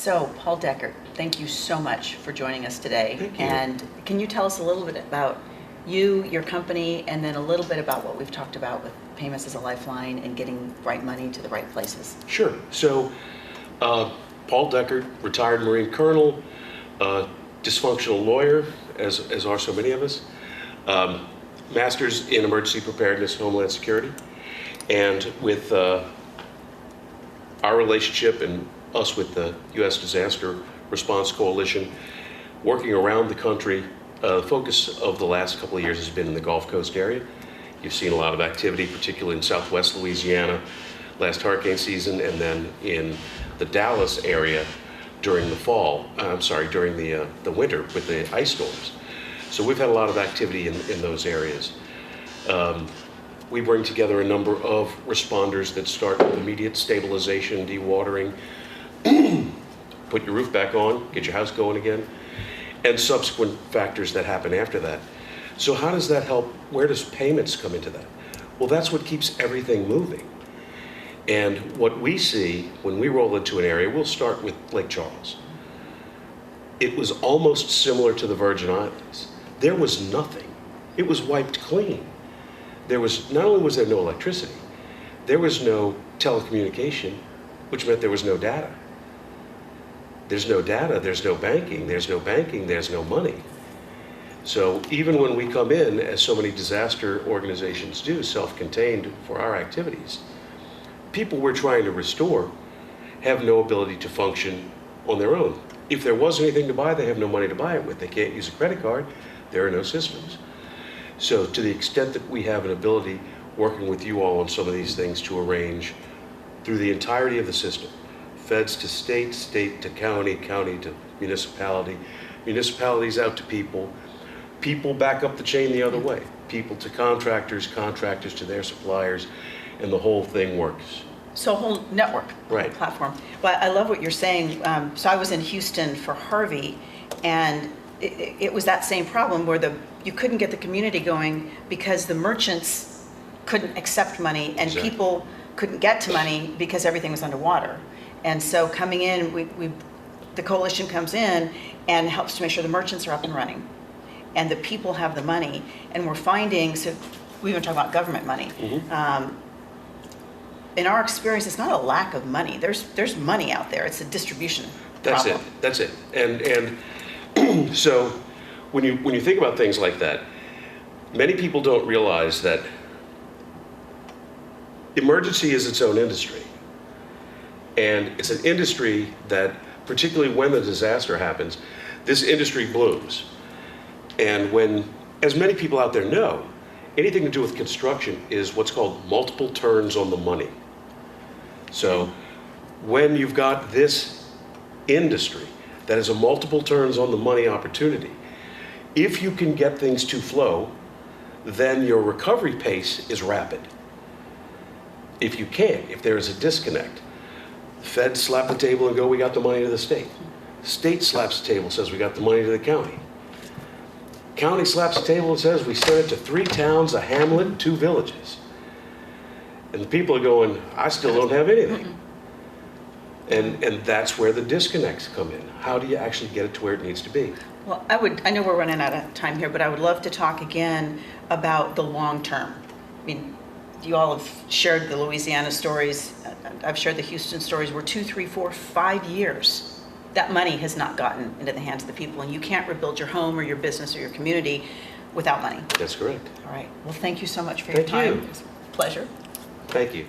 So, Paul Deckert, thank you so much for joining us today. Thank you. And can you tell us a little bit about you, your company, and then a little bit about what we've talked about with Payments as a Lifeline and getting right money to the right places? Sure. So, Paul Deckert, retired Marine Colonel, dysfunctional lawyer, as are so many of us, master's in emergency preparedness, Homeland Security, and with our relationship and us with the U.S. Disaster Response Coalition, working around the country, the focus of the last couple of years has been in the Gulf Coast area. You've seen a lot of activity, particularly in Southwest Louisiana last hurricane season, and then in the Dallas area during the during the winter with the ice storms. So we've had a lot of activity in those areas. We bring together a number of responders that start with immediate stabilization, dewatering, put your roof back on, get your house going again, and subsequent factors that happen after that. So how does that help? Where does payments come into that? Well, that's what keeps everything moving. And what we see when we roll into an area, we'll start with Lake Charles. It was almost similar to the Virgin Islands. There was nothing. It was wiped clean. Not only was there no electricity, there was no telecommunication, which meant there was no data. There's no data, there's no banking, there's no money. So even when we come in, as so many disaster organizations do, self-contained for our activities, people we're trying to restore have no ability to function on their own. If there was anything to buy, they have no money to buy it with. They can't use a credit card, there are no systems. So to the extent that we have an ability working with you all on some of these things to arrange through the entirety of the system, feds to state, state to county, county to municipality, municipalities out to people, people back up the chain the other way, people to contractors, contractors to their suppliers, and the whole thing works. So a whole network, Right. platform. Well, I love what you're saying. So I was in Houston for Harvey, and it was that same problem where you couldn't get the community going because the merchants couldn't accept money, and Exactly. people couldn't get to money because everything was underwater. And so coming in, the coalition comes in and helps to make sure the merchants are up and running, and the people have the money. And we're finding, so we even talk about government money. In our experience, it's not a lack of money. There's money out there. It's a distribution problem. That's it. And so when you think about things like that, many people don't realize that emergency is its own industry. And it's an industry that, particularly when the disaster happens, this industry blooms. And when, as many people out there know, anything to do with construction is what's called multiple turns on the money. So when you've got this industry that is a multiple turns on the money opportunity, if you can get things to flow, then your recovery pace is rapid. If you can't, if there is a disconnect, Fed slap the table and go, we got the money to the state. State slaps the table, says we got the money to the county. County slaps the table and says we sent it to 3 towns, a hamlet, 2 villages. And the people are going, I still don't have anything. And that's where the disconnects come in. How do you actually get it to where it needs to be? Well, I know we're running out of time here, but I would love to talk again about the long term. I mean, you all have shared the Louisiana stories. I've shared the Houston stories where 2, 3, 4, 5 years, that money has not gotten into the hands of the people, and you can't rebuild your home or your business or your community without money. That's correct. All right. Well, thank you so much for your Thank time. you. It was a pleasure. Thank you.